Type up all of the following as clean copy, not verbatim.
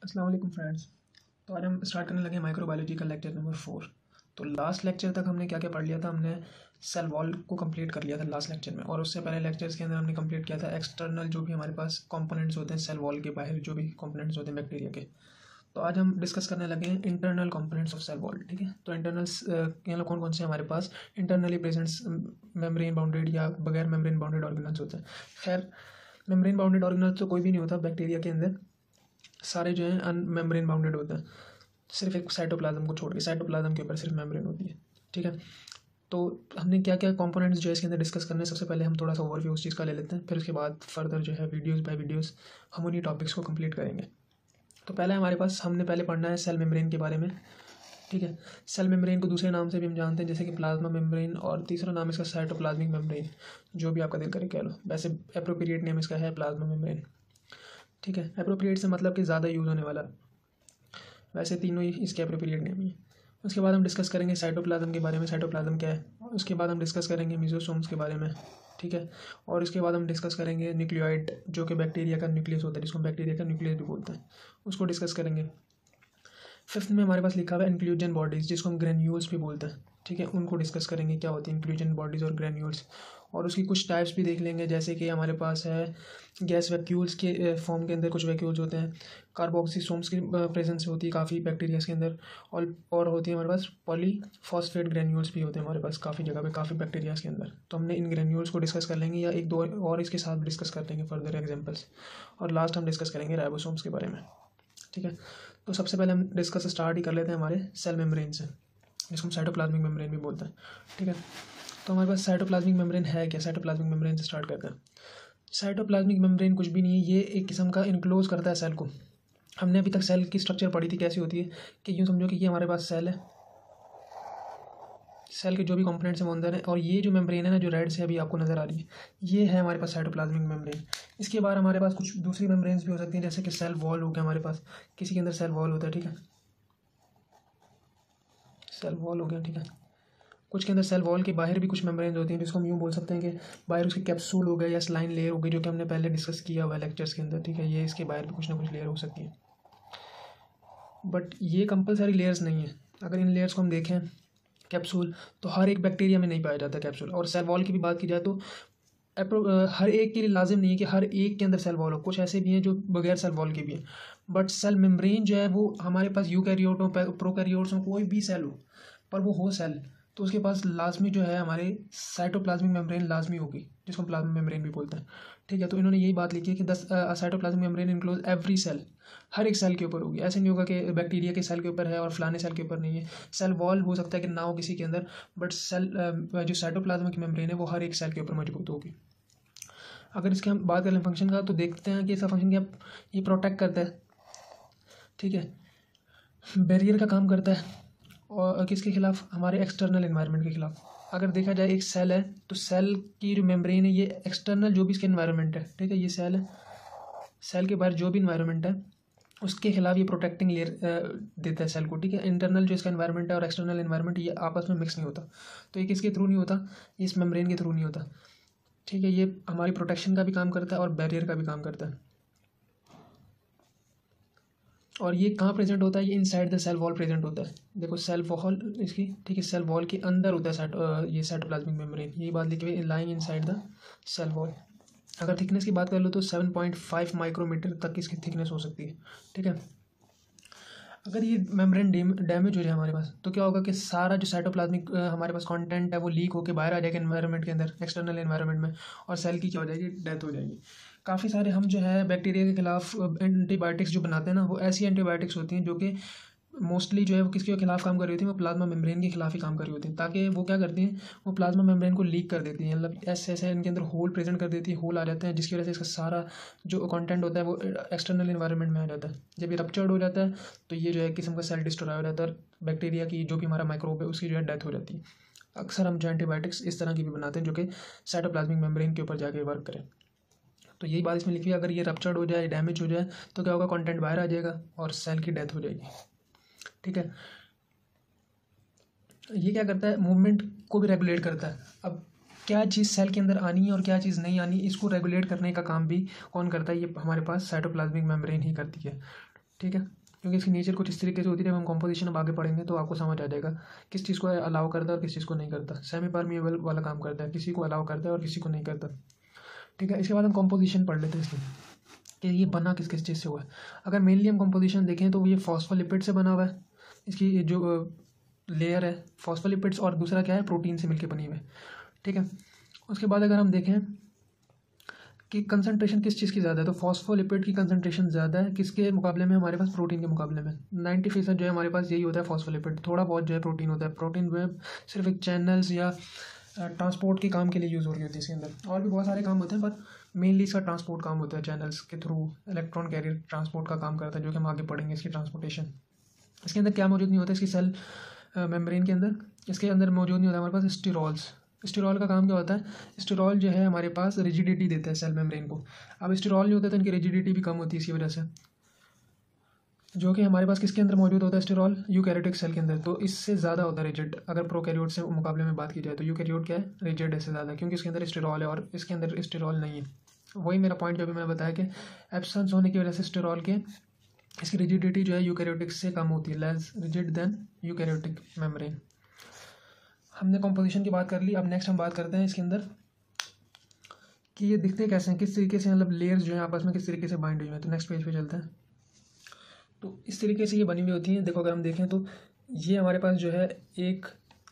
अस्सलाम वालेकुम फ्रेंड्स। तो आज हम स्टार्ट करने लगे माइक्रोबायोलॉजी का लेक्चर नंबर 4। तो लास्ट लेक्चर तक हमने क्या क्या पढ़ लिया था। हमने सेल वॉल को कंप्लीट कर लिया था लास्ट लेक्चर में, और उससे पहले लेक्चर्स के अंदर हमने कंप्लीट किया था एक्सटर्नल जो भी हमारे पास कंपोनेंट्स होते हैं सेल वॉल के बाहर, जो भी कंपोनेंट्स होते हैं बैक्टीरिया के। तो आज हम डिस्कस करने लगे हैं internal components of cell wall. ठीक है, तो इंटरनल्स कौन कौन से हमारे पास इंटरनली प्रेजेंट मेम्ब्रेन बाउंडेड या बगैर मेम्ब्रेन बाउंडेड ऑर्गेनल्स होते हैं। खैर, मेम्ब्रेन बाउंडेड ऑर्गेनल्स तो कोई भी नहीं होता बैक्टीरिया के अंदर, सारे जो हैं अनमेम्ब्रेन बाउंडेड होते हैं। सिर्फ एक साइटोप्लाज्म को छोड़ के, साइटोप्लाज्म के ऊपर सिर्फ मेम्ब्रेन होती है। ठीक है, तो हमने क्या क्या कंपोनेंट्स जो है इसके अंदर डिस्कस करने हैं। सबसे पहले हम थोड़ा सा ओवरव्यू उस चीज़ का ले लेते हैं, फिर उसके बाद फर्दर जो है वीडियोस बाय वीडियोस हम उन्हीं टॉपिक्स को कंप्लीट करेंगे। तो पहले हमारे पास हमने पहले पढ़ना है सेल मेम्ब्रेन के बारे में। ठीक है, सेल मेम्ब्रेन को दूसरे नाम से भी हम जानते हैं, जैसे कि प्लाज्मा मेम्ब्रेन, और तीसरा नाम इसका साइटोप्लाज्मिक मेम्ब्रेन, जो भी आपका दिल करे कह लो। वैसे एप्रोप्रिएट नेम इसका है प्लाज्मा मेम्ब्रेन। ठीक है, एप्रोप्रिएट से मतलब कि ज़्यादा यूज़ होने वाला, वैसे तीनों ही इसके एप्रोप्रिएट नेम ही है। उसके बाद हम डिस्कस करेंगे साइटोप्लाज्म के बारे में, साइटोप्लाज्म क्या है। उसके बाद हम डिस्कस करेंगे मिजोसोम्स के बारे में। ठीक है, और उसके बाद हम डिस्कस करेंगे न्यूक्लियोइड, जो कि बैक्टीरिया का न्यूक्लियस होता है, जिसको बैक्टीरिया का न्यूक्लियस भी बोलते हैं, उसको डिस्कस करेंगे। फिफ्थ में हमारे पास लिखा हुआ है इंक्लूजन बॉडीज़, जिसको हम ग्रेन्यूल्स भी बोलते हैं। ठीक है, उनको डिस्कस करेंगे क्या होती है इंक्लूजन बॉडीज़ और ग्रेन्यूल्स, और उसकी कुछ टाइप्स भी देख लेंगे। जैसे कि हमारे पास है गैस वैक्यूल्स के फॉर्म के अंदर कुछ वैक्यूल्स होते हैं, कार्बोक्सीसोम्स की प्रेजेंस होती है काफ़ी बैक्टीरियाज के अंदर, और होती है हमारे पास पॉलीफॉस्फेट ग्रेन्यूल्स भी होते हैं हमारे पास काफ़ी जगह पे, काफ़ी बैक्टीरियाज के अंदर। तो हमने इन ग्रेन्यूल्स को डिस्कस कर लेंगे, या एक दो और इसके साथ डिस्कस कर लेंगे फर्दर एग्जाम्पल्स, और लास्ट हम डिस्कस करेंगे राइबोसोम्स के बारे में। ठीक है, तो सबसे पहले हम डिस्कस स्टार्ट ही कर लेते हैं हमारे सेल मेम्ब्रेन से, जिसको हम साइटोप्लाज्मिक मेम्ब्रेन भी बोलते हैं। ठीक है, तो हमारे पास साइटोप्लाज्मिक मेम्ब्रेन है क्या। साइटोप्लाज्मिक मेम्ब्रेन से स्टार्ट करते हैं। साइटोप्लाज्मिक मेम्ब्रेन कुछ भी नहीं है, ये एक किस्म का इनक्लोज करता है सेल को। हमने अभी तक सेल की स्ट्रक्चर पढ़ी थी, कैसी होती है कि यूँ समझो कि ये हमारे पास सेल है, सेल के जो भी कंपोनेंट्स हैं वो अंदर है, और ये जो मेम्ब्रेन है ना, जो रेड से अभी आपको नज़र आ रही है, ये है हमारे पास साइटोप्लाज्मिक मेम्ब्रेन। इसके बाद हमारे पास कुछ दूसरी मेम्ब्रेन्स भी हो सकती हैं, जैसे कि सेल वॉल हो गया हमारे पास, किसी के अंदर सेल वॉल होता है। ठीक है, सेल वॉल हो गया। ठीक है, कुछ के अंदर सेल वॉल के बाहर भी कुछ मेम्ब्रेन्स होती हैं, जिसको हम यूँ बोल सकते हैं कि बाहर उसकी कैप्सूल हो गया या स्लाइन लेयर हो गई, जो कि हमने पहले डिस्कस किया हुआ है लेक्चर्स के अंदर। ठीक है, ये इसके बाहर भी कुछ ना कुछ लेयर हो सकती है, बट ये कंपलसरी लेयर्स नहीं है। अगर इन लेयर्स को हम देखें कैप्सूल, तो हर एक बैक्टीरिया में नहीं पाया जाता कैप्सूल। और सेल वॉल की भी बात की जाए तो हर एक के लिए लाजिम नहीं है कि हर एक के अंदर सेल वॉल हो, कुछ ऐसे भी हैं जो बगैर सेल वॉल के भी हैं। बट सेल मेम्ब्रेन जो है वो हमारे पास यूकैरियोट हो, प्रोकैरियोट्स हो, कोई भी सेल हो, पर वो हो सेल, तो उसके पास लाजमी जो है हमारे साइटोप्लाज्मिक मेम्ब्रेन लाजमी होगी, जिसको प्लाज्मा मेम्ब्रेन भी बोलते हैं। ठीक है, तो इन्होंने यही बात लिखी है कि cytoplasmic membrane enclose every cell, हर एक सेल के ऊपर होगी। ऐसे नहीं होगा कि बैक्टीरिया के सेल के ऊपर है और फलाने सेल के ऊपर नहीं है। सेल वॉल हो सकता है कि ना हो किसी के अंदर, बट सेल जो साइटोप्लाज्मिक मेम्ब्रेन है वो हर एक सेल के ऊपर मौजूद होगी। अगर इसकी हम बात करें फंक्शन का, तो देखते हैं कि इसका फंक्शन क्या, ये प्रोटेक्ट करता है। ठीक है, बैरियर का काम करता है, और किसके खिलाफ, हमारे एक्सटर्नल एनवायरनमेंट के खिलाफ। अगर देखा जाए एक सेल है, तो सेल की जो मेम्ब्रेन है ये एक्सटर्नल जो भी इसके एनवायरनमेंट है, ठीक है, ये सेल है, सेल के बाहर जो भी इन्वायरमेंट है उसके खिलाफ ये प्रोटेक्टिंग लेयर देता है सेल को। ठीक है, इंटरनल जो इसका एनवायरनमेंट है और एक्सटर्नल एनवायरनमेंट ये आपस में मिक्स नहीं होता, तो ये किसके थ्रू नहीं होता, ये इस मेम्ब्रेन के थ्रू नहीं होता। ठीक है, ये हमारी प्रोटेक्शन का भी काम करता है और बैरियर का भी काम करता है। और ये कहाँ प्रेजेंट होता है, ये inside the cell wall present होता है। देखो सेल वॉल इसकी, ठीक है, सेल वॉल के अंदर होता है ये साइटोप्लाज्मिक मेम्ब्रेन, यही बात लिखी हुई है, lying inside the cell wall. अगर थिकनेस की बात कर लो तो 7.5 माइक्रोमीटर तक इसकी थिकनेस हो सकती है। ठीक है, अगर ये मेम्ब्रेन डैमेज हो जाए हमारे पास, तो क्या होगा कि सारा जो साइटोप्लाज्मिक हमारे पास कंटेंट है वो लीक होकर बाहर आ जाएगा एनवायरनमेंट के अंदर, एक्सटर्नल एनवायरनमेंट में, और सेल की क्या हो जाएगी, डेथ हो जाएगी। काफ़ी सारे हम जो है बैक्टीरिया के खिलाफ एंटीबायोटिक्स जो बनाते हैं ना, वो ऐसी एंटीबायोटिक्स होती हैं जो कि मोस्टली जो है वो किसके खिलाफ काम कर रही होती है, वो प्लाज्मा मेम्ब्रेन के खिलाफ ही काम कर रही होती है, ताकि वो क्या करती हैं, वो प्लाज्मा मेम्ब्रेन को लीक कर देती हैं, मतलब ऐसे ऐसे इनके अंदर होल प्रेजेंट कर देती है, होल आ जाते हैं, जिसकी वजह से इसका सारा जो कंटेंट होता है वो एक्सटर्नल इन्वायरमेंट में आ जाता है। जब ये रप्चर्ड हो जाता है तो ये जो है किस्म का सेल डिस्ट्रॉय हो जाता है, और बैक्टीरिया की जो भी हमारा माइक्रोब है उसकी जो है डेथ हो जाती है। अक्सर हम जो एंटीबायोटिक्स इस तरह की भी बनाते हैं जो कि साइटोप्लाज्मिक मेम्ब्रेन के ऊपर जाके वर्क करें। तो यही बात इसमें लिखी है, अगर ये रप्चर्ड हो जाए, डैमेज हो जाए, तो क्या होगा, कंटेंट बाहर आ जाएगा और सेल की डेथ हो जाएगी। ठीक है, ये क्या करता है, मूवमेंट को भी रेगुलेट करता है। अब क्या चीज़ सेल के अंदर आनी है और क्या चीज़ नहीं आनी, इसको रेगुलेट करने का काम भी कौन करता है, ये हमारे पास साइटोप्लाज्मिक मेम्ब्रेन ही करती है। ठीक है, क्योंकि इसकी नेचर कुछ इस तरीके से होती है। जब हम कॉम्पोजिशन अब आगे पढ़ेंगे तो आपको समझ आ जाएगा किस चीज़ को अलाउ करता है और किस चीज़ को नहीं करता। सेमी परमिएबल वाला काम करता है, किसी को अलाउ करता है और किसी को नहीं करता। ठीक है, इसके बाद हम कॉम्पोजिशन पढ़ लेते हैं इसकी कि ये बना किस किस चीज़ से हुआ है। अगर मेनली हम कॉम्पोजिशन देखें तो ये फॉस्फोलिपिड से बना हुआ है। इसकी जो लेयर है फॉस्फोलिपिड्स, और दूसरा क्या है, प्रोटीन से मिलकर बनी हुई है। ठीक है, उसके बाद अगर हम देखें कि कंसंट्रेशन किस चीज़ की ज़्यादा है, तो फॉस्फोलिपिड की कंसंट्रेशन ज़्यादा है किसके मुकाबले में, हमारे पास प्रोटीन के मुकाबले में। 90% जो है हमारे पास यही होता है फॉस्फोलिपिड, थोड़ा बहुत जो है प्रोटीन होता है। प्रोटीन जो है सिर्फ एक चैनल्स या ट्रांसपोर्ट के काम के लिए यूज़ हो रही होती है इसके अंदर। और भी बहुत सारे काम होते हैं, पर मेनली इसका ट्रांसपोर्ट काम होता है। चैनल्स के थ्रू इलेक्ट्रॉन कैरियर ट्रांसपोर्ट का काम करता है, जो कि हम आगे पढ़ेंगे इसकी ट्रांसपोर्टेशन। इसके अंदर क्या मौजूद नहीं होता, इसकी सेल मेम्ब्रेन के अंदर इसके अंदर मौजूद नहीं होता हमारे पास स्टीरॉल्स। स्टीरॉल का काम क्या होता है, स्टीरॉल जो है हमारे पास रिजिडिटी देता है सेल मेम्ब्रेन को। अब स्टीरॉल नहीं होता तो इनकी रिजिडिटी भी कम होती है इसी वजह से, जो कि हमारे पास किसके अंदर मौजूद होता है स्टीरॉल, यूकैरियोटिक सेल के अंदर। तो इससे ज़्यादा होता है रिजिड। अगर प्रोकैरियोट से मुकाबले में बात की जाए तो यूकैरियोट क्या है, रिजिड है इससे ज़्यादा, क्योंकि इसके अंदर स्टीरॉल है और इसके अंदर स्टीरॉल नहीं है। वही मेरा पॉइंट जो अभी मैंने बताया कि एब्सेंस होने की वजह से स्टीरॉल के इसकी रिजिडिटी जो है यूकैरियोटिक से कम होती है, less rigid than eukaryotic membrane. हमने कॉम्पोजिशन की बात कर ली। अब नेक्स्ट हम बात करते हैं इसके अंदर कि ये दिखते कैसे हैं, किस तरीके से, मतलब लेयर्स जो है आपस में किस तरीके से बाइंड हुई हैं। तो नेक्स्ट पेज पे चलते हैं। तो इस तरीके से ये बनी हुई होती हैं। देखो अगर हम देखें तो ये हमारे पास जो है एक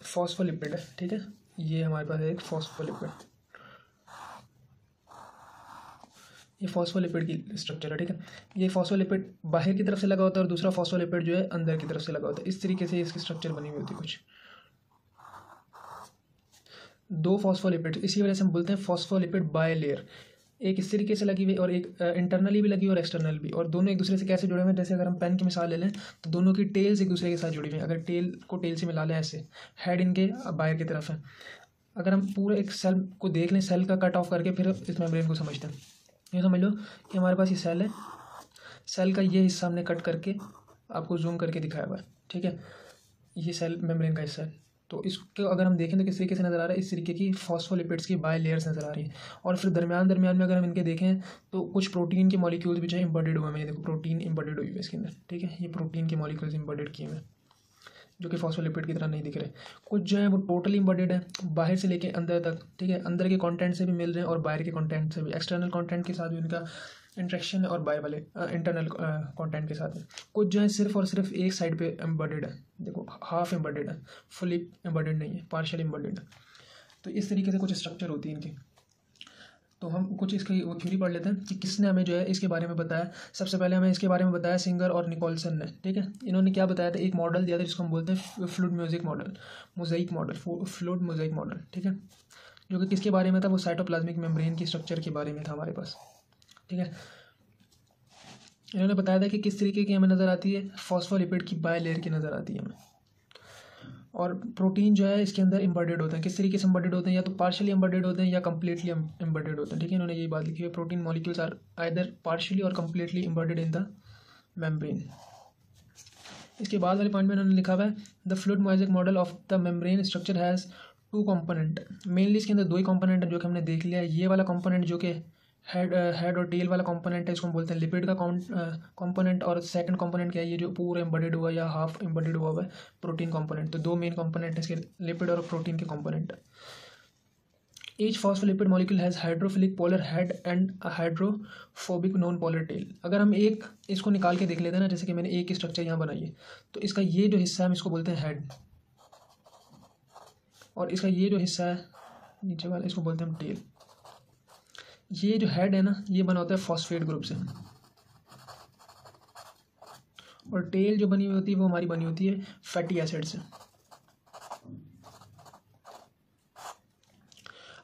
फॉस्फोलिपिड है। ठीक है, ये हमारे पास है एक फॉस्फोलिपिड, ये फॉस्फोलिपिड की स्ट्रक्चर है। ठीक है, ये फॉस्फोलिपिड बाहर की तरफ से लगा होता है और दूसरा फॉस्फोलिपिड जो है अंदर की तरफ से लगा होता है। इस तरीके से इसकी स्ट्रक्चर बनी हुई होती है, कुछ दो फॉस्फोलिपिड। इसी वजह से हम बोलते हैं फॉस्फोलिपिड बाय लेयर। एक इस तरीके से लगी हुई और एक इंटरनली भी लगी और एक्सटर्नल भी, और दोनों एक दूसरे से कैसे जुड़े हुए हैं। जैसे अगर हम पेन की मिसाल ले लें तो दोनों की टेल्स एक दूसरे के साथ जुड़ी हुई हैं। अगर टेल को टेल से मिला लें ऐसे, हेड इनके बाहर की तरफ है। अगर हम पूरे एक सेल को देख लें, सेल का कट ऑफ करके फिर इस मेम्ब्रेन को समझते हैं। ये समझ लो कि हमारे पास ये सेल है, सेल का ये हिस्सा हमने कट करके आपको जूम करके दिखाया हुआ है। ठीक है, ये सेल मेम्ब्रेन का हिस्सा है। तो इसको अगर हम देखें तो किस तरीके से नज़र आ रहा है, इस तरीके की फॉस्फोलिपिड्स की बाय लेयर्स नज़र आ रही है। और फिर दरमियान में अगर हम इनके देखें तो कुछ प्रोटीन के मॉलिक्यूल्स भी जो है इम्बेडेड हुए हैं। ये देखो प्रोटीन इम्बेडेड हुई है इसके अंदर। ठीक है, ये प्रोटीन के मॉलिक्यूल्स इम्बेडेड किए हुए हैं, जो कि फॉस्फोलिपिड की तरह नहीं दिख रहे। कुछ जो है वो टोटली इम्बेडेड है, बाहर से लेके अंदर तक। ठीक है, अंदर के कंटेंट से भी मिल रहे हैं और बाहर के कंटेंट से भी, एक्सटर्नल कंटेंट के साथ भी उनका इंट्रैक्शन है और बाय वाले इंटरनल कंटेंट के साथ है। कुछ जो है सिर्फ और सिर्फ एक साइड पे एम्बेडेड है। देखो हाफ एम्बेडेड है, फुली एम्बेडेड नहीं है, पार्शियल एम्बेडेड है। तो इस तरीके से कुछ स्ट्रक्चर होती है इनकी। तो हम कुछ इसकी वो थ्योरी पढ़ लेते हैं कि किसने हमें जो है इसके बारे में बताया। सबसे पहले हमें इसके बारे में बताया सिंगर और निकोलसन ने। ठीक है, इन्होंने क्या बताया था, एक मॉडल दिया था जिसको हम बोलते हैं fluid music model, mosaic model, fluid mosaic model. ठीक है, जो कि किसके बारे में था, वो साइटोप्लाज्मिक मेम्ब्रेन की स्ट्रक्चर के बारे में था हमारे पास। ठीक है, इन्होंने बताया था कि किस तरीके की हमें नज़र आती है, फॉस्फोलिपिड की बाय लेयर की नज़र आती है हमें। और प्रोटीन जो है इसके अंदर इम्बेडेड होते हैं। किस तरीके से इम्बेडेड होते हैं, या तो पार्शियली इम्बेडेड होते हैं या कम्प्लीटली इम्बेडेड होते हैं। ठीक है, इन्होंने यही बात लिखी है, protein molecules are either partially और completely embedded in the membrane. इसके बाद वाले पॉइंट में इन्होंने लिखा हुआ है the fluid mosaic model of the membrane structure has two component. Mainly इसके अंदर दो ही कंपोनेंट है जो कि हमने देख लिया है। ये वाला कंपोनेंट जो कि हेड और टेल वाला कंपोनेंट है, इसको हम बोलते हैं लिपिड का कंपोनेंट। और सेकंड कंपोनेंट क्या है, ये जो पूरा एम्बेडेड हुआ या हाफ एम्बेडेड हुआ है प्रोटीन कंपोनेंट। तो दो मेन कंपोनेंट है इसके, लिपिड और प्रोटीन के component. Each phospholipid molecule has hydrophilic polar head and hydrophobic non polar tail. अगर हम एक इसको निकाल के देख लेते हैं ना, जैसे कि मैंने एक स्ट्रक्चर यहाँ बनाई है, तो इसका ये जो हिस्सा है हम इसको बोलते हैं हेड, और इसका ये जो हिस्सा है नीचे वाला इसको बोलते हैं हम टेल। ये जो हेड है ना, ये बना होता है फॉस्फेट ग्रुप से, और टेल जो बनी हुई होती है वो हमारी बनी होती है फैटी एसिड से।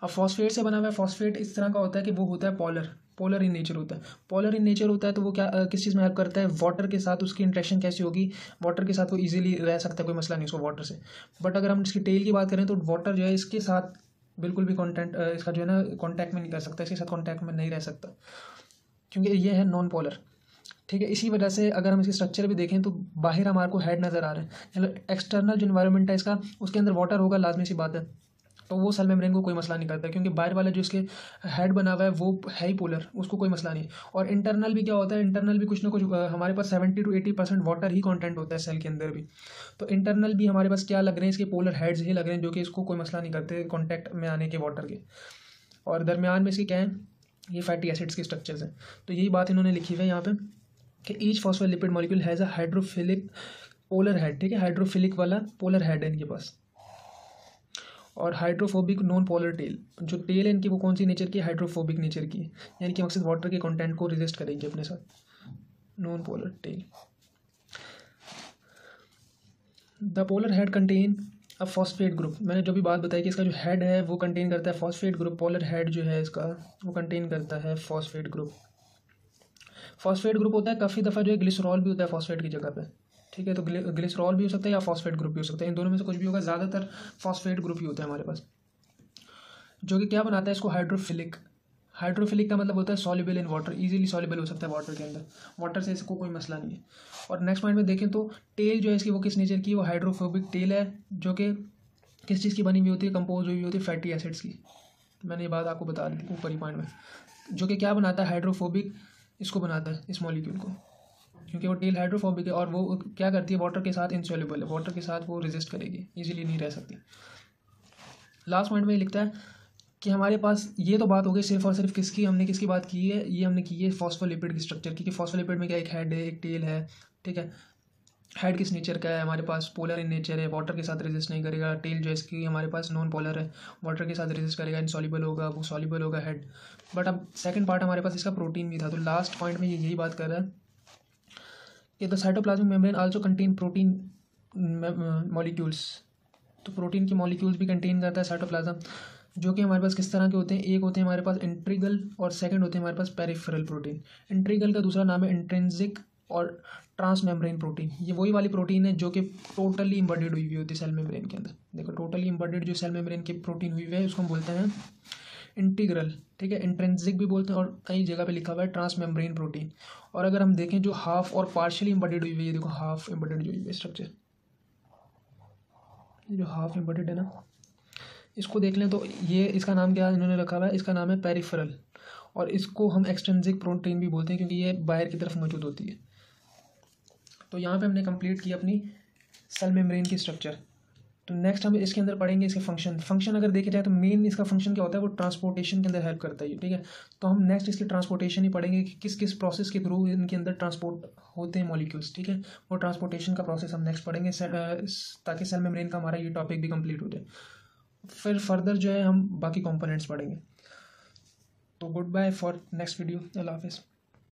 अब फॉस्फेट से बना हुआ है, फॉस्फेट इस तरह का होता है कि वो होता है पोलर इन नेचर होता है। पोलर इन नेचर होता है तो वो क्या किस चीज़ में हेल्प करता है, वाटर के साथ उसकी इंट्रैक्शन कैसी होगी, वाटर के साथ वो इजीली रह सकता है, कोई मसला नहीं उसको वाटर से। बट अगर हम इसकी टेल की बात करें तो वाटर जो है इसके साथ बिल्कुल भी इसका जो है ना कॉन्टैक्ट में नहीं कर सकता, इसके साथ कॉन्टैक्ट में नहीं रह सकता, क्योंकि ये है नॉन पोलर। ठीक है, इसी वजह से अगर हम इसकी स्ट्रक्चर भी देखें तो बाहर हमारे को हेड नज़र आ रहा है, एक्सटर्नल जो इन्वायरमेंट है इसका, उसके अंदर वाटर होगा, लाजमी सी बात है। तो वो सेल मेम्ब्रेन को कोई मसला नहीं करता, क्योंकि बाहर वाला जो इसके हेड बना हुआ है वो है ही पोलर, उसको कोई मसला नहीं। और इंटरनल भी क्या होता है, इंटरनल भी कुछ ना कुछ हमारे पास 70 to 80% वाटर ही कंटेंट होता है सेल के अंदर भी। तो इंटरनल भी हमारे पास क्या लग रहे हैं, इसके पोलर हेड्स ही लग रहे हैं, जो कि इसको कोई मसला नहीं करते कॉन्टैक्ट में आने के वाटर के। और दरमियान में इसके क्या है, ये फैटी एसिड्स के स्ट्रक्चर्स हैं। तो यही बात इन्होंने लिखी हुई है यहाँ पे कि each phospholipid molecule has a hydrophilic polar head, ठीक है, हाइड्रोफिलिक वाला पोलर हेड है इनके पास, और हाइड्रोफोबिक नॉन पोलर टेल। जो टेल है इनकी वो कौन सी नेचर की, हाइड्रोफोबिक नेचर की, यानी कि मकसद वाटर के कंटेंट को रेजिस्ट करेंगे अपने साथ, non polar tail. The polar head contain a phosphate group, मैंने जो भी बात बताई कि इसका जो हेड है वो कंटेन करता है फॉस्फेट ग्रुप। पोलर हेड जो है इसका वो कंटेन करता है फॉस्फेट ग्रुप। फॉस्फेट ग्रुप होता है काफ़ी दफ़ा जो है ग्लिसरॉल भी होता है फॉस्फेट की जगह पे, ठीक है। तो ग्लिसरॉल भी हो सकता है या फॉस्फेट ग्रुप भी हो सकता है, इन दोनों में से कुछ भी होगा, ज़्यादातर फॉस्फेट ग्रुप ही होता है हमारे पास, जो कि क्या बनाता है इसको, हाइड्रोफिलिक। हाइड्रोफिलिक का मतलब होता है soluble in water, easily soluble हो सकता है वाटर के अंदर, वाटर से इसको कोई मसला नहीं है। और नेक्स्ट पॉइंट में देखें तो टेल जो है इसकी वो किस नेचर की, वो हाइड्रोफोबिक टेल है, जो कि किस चीज़ की बनी हुई होती है, कंपोज हुई होती है फैटी एसिड्स की। मैंने ये बात आपको बता दी थी ऊपर ही पॉइंट में, जो कि क्या बनाता है, हाइड्रोफोबिक इसको बनाता है इस मॉलिक्यूल को, क्योंकि वो टेल हाइड्रोफोबिक है और वो क्या करती है, वाटर के साथ इनसॉल्युबल है, वाटर के साथ वो रेजिस्ट करेगी, इजीली नहीं रह सकती। लास्ट पॉइंट में ये लिखता है कि हमारे पास ये तो बात हो गई सिर्फ और सिर्फ किसकी, हमने किसकी बात की है, ये हमने की है फॉस्फोलिपिड की स्ट्रक्चर की, कि फॉस्फोलिपिड में क्या एक हेड है एक टेल है, ठीक है। हेड किस नेचर का है, हमारे पास पोलर इन नेचर है, वाटर के साथ रेजिस्ट नहीं करेगा। टेल जो है इसकी हमारे पास नॉन पोलर है, वाटर के साथ रेजिस्ट करेगा, इनसॉल्युबल होगा, वो सॉल्युबल होगा हेड। बट अब सेकंड पार्ट हमारे पास इसका प्रोटीन भी था, तो लास्ट पॉइंट में ये यही बात कर रहा है कि the cytoplasmic membrane also contain protein molecules. तो प्रोटीन के मॉलिक्यूल्स भी कंटेन करता है साइटोप्लाज्म, जो कि हमारे पास किस तरह के होते हैं, एक होते हैं हमारे पास इंट्रीगल और सेकंड होते हैं हमारे पास पेरिफेरल प्रोटीन। इंट्रीगल का दूसरा नाम है इंट्रिंसिक और ट्रांसमेम्ब्रेन प्रोटीन। ये वही वाली प्रोटीन है जो कि टोटली इम्बडेड हुई होती है सेल मेम्ब्रेन के अंदर। देखो टोटली इम्बडेड जो सेल मेम्ब्रेन की प्रोटीन हुई है उसको हम बोलते हैं इंटीग्रल, ठीक है। इंट्रिंसिक भी बोलते हैं और कई जगह पे लिखा हुआ है ट्रांसमेम्ब्रेन प्रोटीन। और अगर हम देखें जो हाफ और पार्शियली इम्बडेड हुई है, देखो हाफ इम्बडेड जो हुई है स्ट्रक्चर, जो हाफ इम्बडेड है ना, इसको देख लें तो ये इसका नाम क्या इन्होंने रखा हुआ है, इसका नाम है पेरिफेरल। और इसको हम एक्सट्रिंसिक प्रोटीन भी बोलते हैं क्योंकि ये बाहर की तरफ मौजूद होती है। तो यहाँ पे हमने कंप्लीट की अपनी सेल मेम्ब्रेन की स्ट्रक्चर। तो नेक्स्ट हम इसके अंदर पढ़ेंगे इसके फंक्शन अगर देखा जाए तो मेन इसका फंक्शन क्या होता है, वो ट्रांसपोर्टेशन के अंदर हेल्प करता है, ठीक है। तो हम नेक्स्ट इसकी ट्रांसपोर्टेशन ही पढ़ेंगे कि किस किस प्रोसेस के थ्रू इनके अंदर ट्रांसपोर्ट होते हैं मॉलिक्यूल्स, ठीक है। वो ट्रांसपोर्टेशन का प्रोसेस हम नेक्स्ट पढ़ेंगे ताकि सेल मेम्ब्रेन का हमारा ये टॉपिक भी कंप्लीट हो जाए। फिर फर्दर जो है हम बाकी कंपोनेंट्स पढ़ेंगे। तो good bye for next video, अल्लाह हाफिज़।